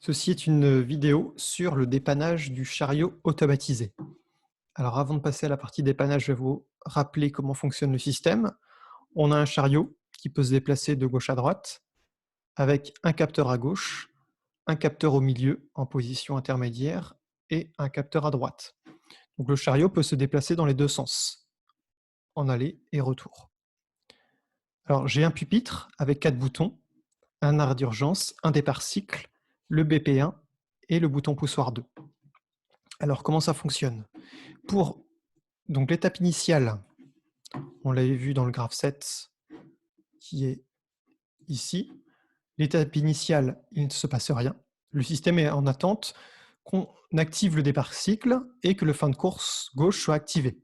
Ceci est une vidéo sur le dépannage du chariot automatisé. Alors avant de passer à la partie dépannage, je vais vous rappeler comment fonctionne le système. On a un chariot qui peut se déplacer de gauche à droite avec un capteur à gauche, un capteur au milieu en position intermédiaire et un capteur à droite. Donc le chariot peut se déplacer dans les deux sens, en aller et retour. Alors j'ai un pupitre avec 4 boutons, un arrêt d'urgence, un départ cycle, le BP1 et le bouton poussoir 2. Alors comment ça fonctionne? Pour donc l'étape initiale, on l'avait vu dans le graphe 7 qui est ici. L'étape initiale, il ne se passe rien. Le système est en attente qu'on active le départ cycle et que le fin de course gauche soit activé.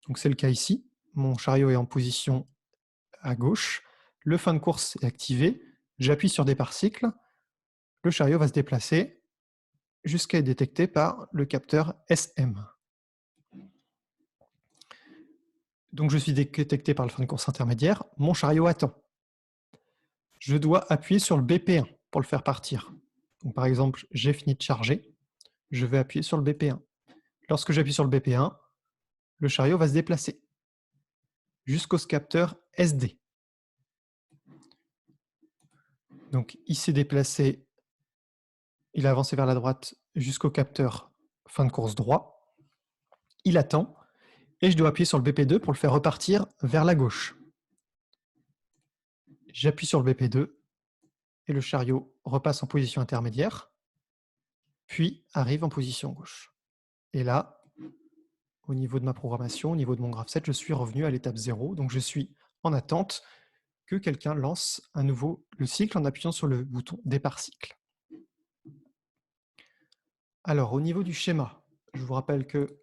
Donc c'est le cas ici. Mon chariot est en position à gauche. Le fin de course est activé. J'appuie sur départ cycle. Le chariot va se déplacer jusqu'à être détecté par le capteur SM. Donc je suis détecté par le fin de course intermédiaire. Mon chariot attend. Je dois appuyer sur le BP1 pour le faire partir. Donc, par exemple, j'ai fini de charger, je vais appuyer sur le BP1. Lorsque j'appuie sur le BP1, le chariot va se déplacer jusqu'au capteur SD. Donc il s'est déplacé, il a avancé vers la droite jusqu'au capteur fin de course droit. Il attend et je dois appuyer sur le BP2 pour le faire repartir vers la gauche. J'appuie sur le BP2 et le chariot repasse en position intermédiaire, puis arrive en position gauche. Et là, au niveau de ma programmation, au niveau de mon graphe 7, je suis revenu à l'étape 0, donc je suis en attente que quelqu'un lance à nouveau le cycle en appuyant sur le bouton départ cycle. Alors, au niveau du schéma, je vous rappelle que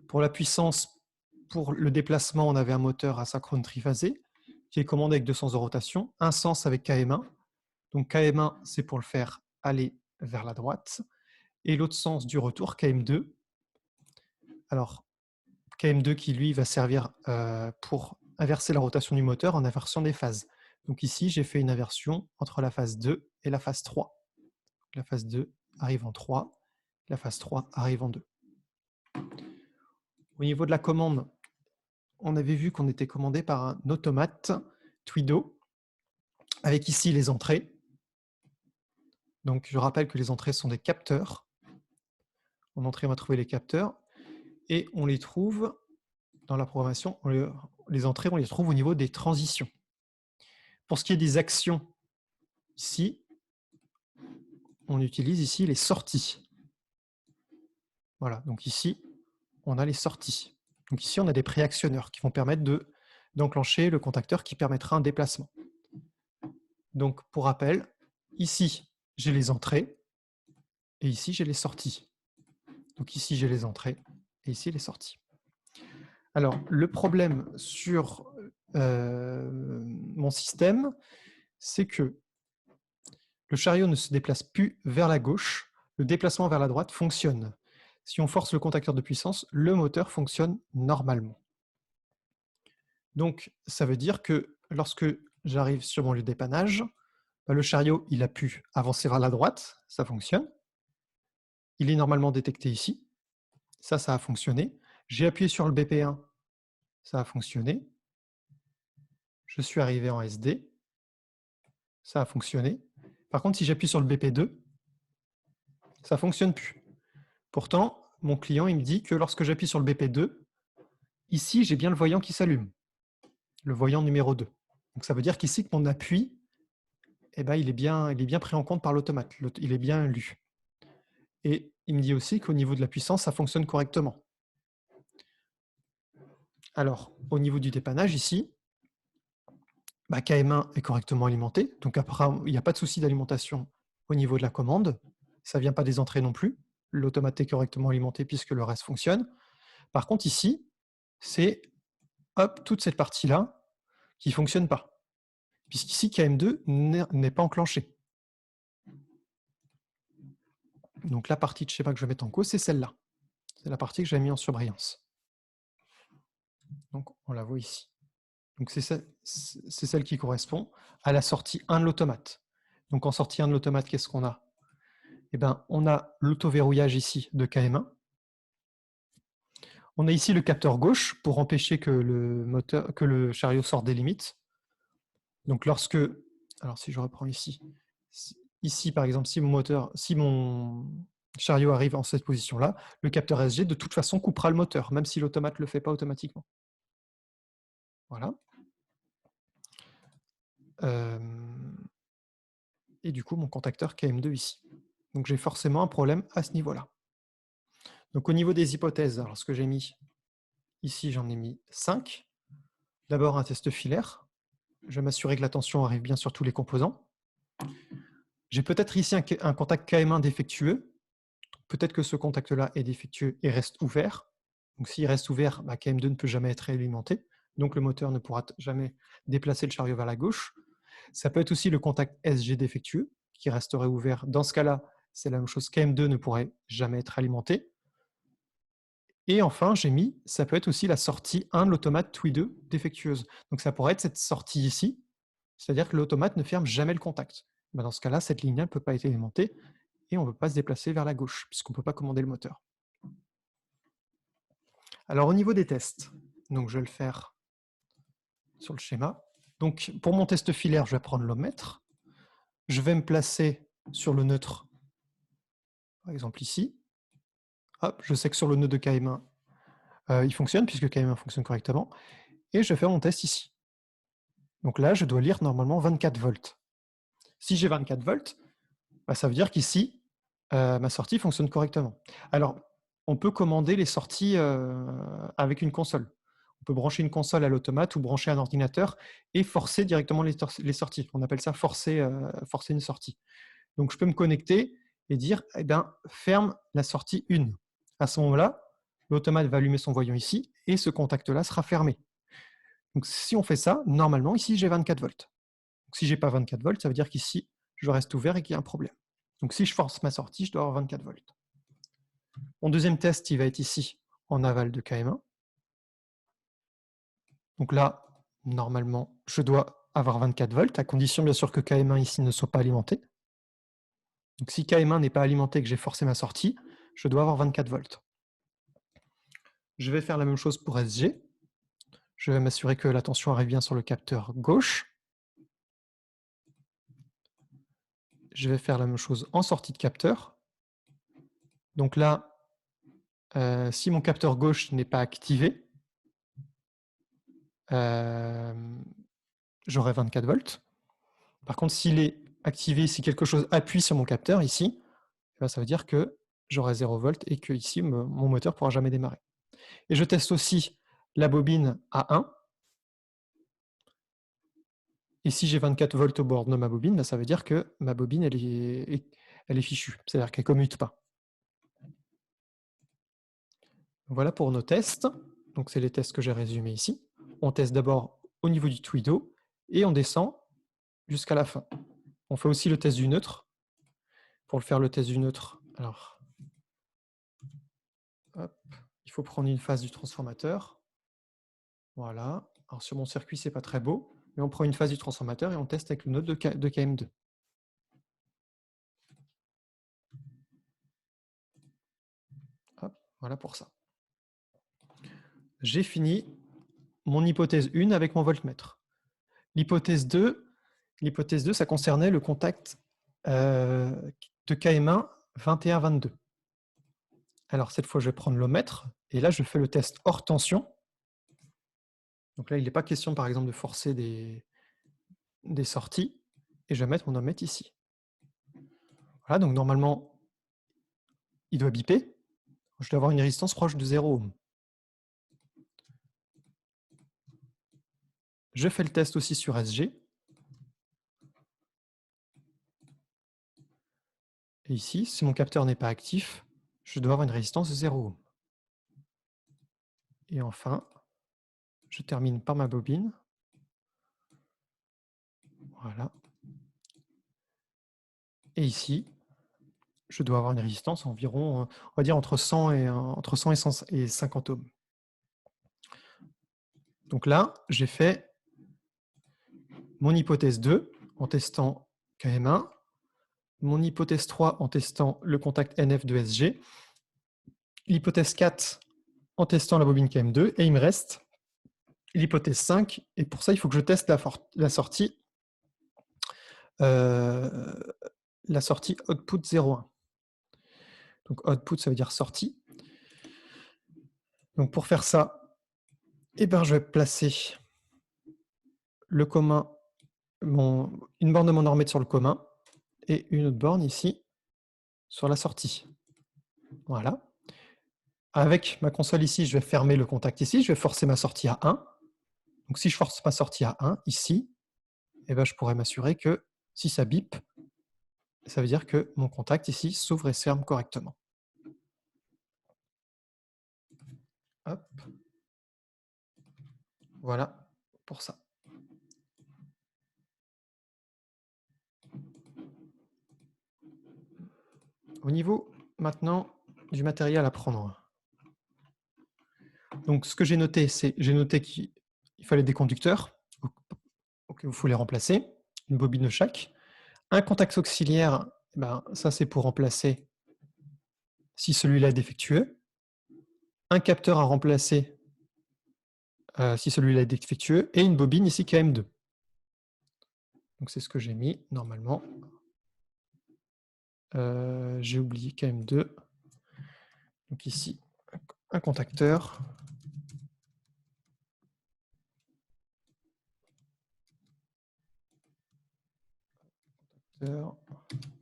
pour la puissance, pour le déplacement, on avait un moteur asynchrone triphasé qui est commandé avec 200 de rotation, un sens avec KM1. Donc KM1, c'est pour le faire aller vers la droite, et l'autre sens du retour, KM2. Alors, KM2 qui, lui, va servir pour inverser la rotation du moteur en inversion des phases. Donc ici, j'ai fait une inversion entre la phase 2 et la phase 3. La phase 2 arrive en 3, la phase 3 arrive en 2. Au niveau de la commande, on avait vu qu'on était commandé par un automate Twido, avec ici les entrées. Donc je rappelle que les entrées sont des capteurs. En entrée, on va trouver les capteurs, et on les trouve dans la programmation, les entrées, on les trouve au niveau des transitions. Pour ce qui est des actions, ici, on utilise ici les sorties. Voilà, donc ici, on a les sorties. Donc ici, on a des préactionneurs qui vont permettre d'enclencher le contacteur qui permettra un déplacement. Donc, pour rappel, ici, j'ai les entrées, et ici, j'ai les sorties. Donc ici, j'ai les entrées, et ici, les sorties. Alors, le problème sur mon système, c'est que le chariot ne se déplace plus vers la gauche, le déplacement vers la droite fonctionne. Si on force le contacteur de puissance, le moteur fonctionne normalement. Donc, ça veut dire que lorsque j'arrive sur mon lieu de dépannage, le chariot, il a pu avancer vers la droite, ça fonctionne. Il est normalement détecté ici, ça a fonctionné. J'ai appuyé sur le BP1, ça a fonctionné. Je suis arrivé en SD, ça a fonctionné. Par contre, si j'appuie sur le BP2, ça ne fonctionne plus. Pourtant, mon client, il me dit que lorsque j'appuie sur le BP2, ici, j'ai bien le voyant qui s'allume, le voyant numéro 2. Donc ça veut dire qu'ici, que mon appui, eh ben, il est bien pris en compte par l'automate, il est bien lu. Et il me dit aussi qu'au niveau de la puissance, ça fonctionne correctement. Alors, au niveau du dépannage, ici, KM1 est correctement alimenté, donc après, il n'y a pas de souci d'alimentation au niveau de la commande, ça ne vient pas des entrées non plus, l'automate est correctement alimenté puisque le reste fonctionne. Par contre, ici, c'est toute cette partie-là qui ne fonctionne pas, puisqu'ici, KM2 n'est pas enclenché. Donc la partie de schéma que je vais mettre en cause, c'est celle-là. C'est la partie que j'ai mis en surbrillance. Donc on la voit ici. Donc c'est celle qui correspond à la sortie 1 de l'automate. Donc en sortie 1 de l'automate, qu'est-ce qu'on a? eh ben, on a l'auto-verrouillage ici de KM1. On a ici le capteur gauche pour empêcher que le chariot sorte des limites. Donc lorsque, alors si je reprends ici, ici par exemple, si mon chariot arrive en cette position-là, le capteur SG de toute façon coupera le moteur, même si l'automate ne le fait pas automatiquement. Voilà. Et du coup, mon contacteur KM2 ici. Donc j'ai forcément un problème à ce niveau-là. Donc au niveau des hypothèses, alors ce que j'ai mis ici, j'en ai mis 5. D'abord un test filaire. Je vais m'assurer que la tension arrive bien sur tous les composants. J'ai peut-être ici un contact KM1 défectueux. Peut-être que ce contact-là est défectueux et reste ouvert. Donc s'il reste ouvert, KM2 ne peut jamais être réalimenté. Donc le moteur ne pourra jamais déplacer le chariot vers la gauche. Ça peut être aussi le contact SG défectueux qui resterait ouvert. Dans ce cas-là, c'est la même chose. KM2 ne pourrait jamais être alimenté. Et enfin, j'ai mis, ça peut être aussi la sortie 1 de l'automate TWI 2 défectueuse. Donc ça pourrait être cette sortie ici, c'est-à-dire que l'automate ne ferme jamais le contact. Dans ce cas-là, cette ligne ne peut pas être alimentée et on ne peut pas se déplacer vers la gauche, puisqu'on ne peut pas commander le moteur. Alors au niveau des tests, donc je vais le faire sur le schéma. Donc pour mon test filaire, je vais prendre l'ohmmètre. Je vais me placer sur le neutre, par exemple ici. Hop, je sais que sur le nœud de KM1, il fonctionne, puisque KM1 fonctionne correctement. Et je vais faire mon test ici. Donc là, je dois lire normalement 24 volts. Si j'ai 24 volts, ça veut dire qu'ici, ma sortie fonctionne correctement. Alors, on peut commander les sorties avec une console. On peut brancher une console à l'automate ou brancher un ordinateur et forcer directement les sorties. On appelle ça forcer une sortie. Donc, je peux me connecter et dire, eh bien, ferme la sortie 1. À ce moment-là, l'automate va allumer son voyant ici et ce contact-là sera fermé. Donc, si on fait ça, normalement, ici, j'ai 24 volts. Donc, si je n'ai pas 24 volts, ça veut dire qu'ici, je reste ouvert et qu'il y a un problème. Donc, si je force ma sortie, je dois avoir 24 volts. Mon deuxième test, il va être ici, en aval de KM1. Donc là, normalement, je dois avoir 24 volts, à condition bien sûr que KM1 ici ne soit pas alimenté. Donc si KM1 n'est pas alimenté et que j'ai forcé ma sortie, je dois avoir 24 volts. Je vais faire la même chose pour SG. Je vais m'assurer que la tension arrive bien sur le capteur gauche. Je vais faire la même chose en sortie de capteur. Donc là, si mon capteur gauche n'est pas activé, j'aurai 24 volts. Par contre, s'il est activé, si quelque chose appuie sur mon capteur ici, ça veut dire que j'aurai 0 volts et que ici, mon moteur ne pourra jamais démarrer. Et je teste aussi la bobine à 1. Et si j'ai 24 volts au bord de ma bobine, ça veut dire que ma bobine, elle est fichue. C'est-à-dire qu'elle ne commute pas. Voilà pour nos tests. Donc, c'est les tests que j'ai résumés ici. On teste d'abord au niveau du tuido et on descend jusqu'à la fin. On fait aussi le test du neutre. Pour le faire le test du neutre, alors, hop, il faut prendre une phase du transformateur. Voilà. Alors sur mon circuit, c'est pas très beau, mais on prend une phase du transformateur et on teste avec le node de KM2. Hop, voilà pour ça. J'ai fini mon hypothèse 1 avec mon voltmètre. L'hypothèse 2, ça concernait le contact de KM1 21-22. Alors cette fois, je vais prendre l'ohmmètre et là, je fais le test hors tension. Donc là, il n'est pas question, par exemple, de forcer des sorties. Et je vais mettre mon ohmmètre ici. Voilà, donc normalement, il doit biper. Je dois avoir une résistance proche de 0 ohm. Je fais le test aussi sur SG. Et ici, si mon capteur n'est pas actif, je dois avoir une résistance de 0 ohm. Et enfin, je termine par ma bobine. Voilà. Et ici, je dois avoir une résistance environ, on va dire entre 100 et 50 ohms. Donc là, j'ai fait mon hypothèse 2 en testant KM1, mon hypothèse 3 en testant le contact NF de SG, l'hypothèse 4 en testant la bobine KM2, et il me reste l'hypothèse 5, et pour ça, il faut que je teste la sortie output 0,1. Donc output, ça veut dire sortie. Donc pour faire ça, eh ben, je vais placer le commun, une borne de mon normée sur le commun, et une autre borne ici sur la sortie. Voilà. Avec ma console ici, je vais fermer le contact ici, je vais forcer ma sortie à 1. Donc si je force ma sortie à 1 ici, eh ben, je pourrais m'assurer que si ça bip, ça veut dire que mon contact ici s'ouvre et se ferme correctement. Hop. Voilà pour ça. Au niveau maintenant du matériel à prendre. Donc ce que j'ai noté, c'est qu'il fallait des conducteurs. Donc il faut les remplacer, une bobine de chaque. Un contact auxiliaire, ben, ça c'est pour remplacer si celui-là est défectueux. Un capteur à remplacer si celui-là est défectueux. Et une bobine ici KM2. Donc c'est ce que j'ai mis normalement. J'ai oublié KM2. Donc ici, un contacteur.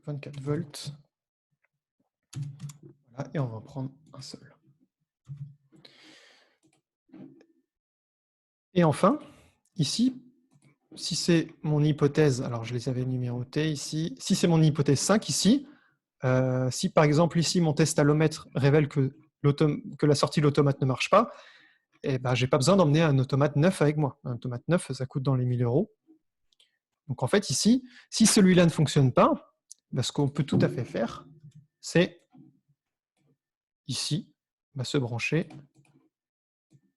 24 volts. Voilà, et on va en prendre un seul. Et enfin, ici, si c'est mon hypothèse, alors je les avais numérotées ici, si c'est mon hypothèse 5 ici, si par exemple ici mon test allomètre révèle que la sortie de l'automate ne marche pas, eh ben, je n'ai pas besoin d'emmener un automate neuf avec moi. Un automate neuf, ça coûte dans les 1000 €. Donc en fait ici, si celui-là ne fonctionne pas, ben, ce qu'on peut tout à fait faire, c'est ici, se brancher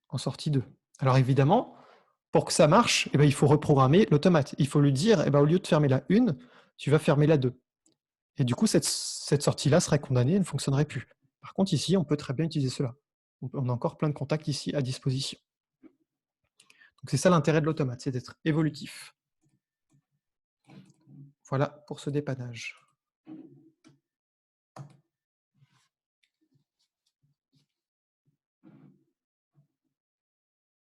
en sortie 2. Alors évidemment, pour que ça marche, eh ben, il faut reprogrammer l'automate. Il faut lui dire, eh ben, au lieu de fermer la 1, tu vas fermer la 2. Et du coup, cette sortie-là serait condamnée et ne fonctionnerait plus. Par contre, ici, on peut très bien utiliser cela. On a encore plein de contacts ici à disposition. Donc c'est ça l'intérêt de l'automate, c'est d'être évolutif. Voilà pour ce dépannage.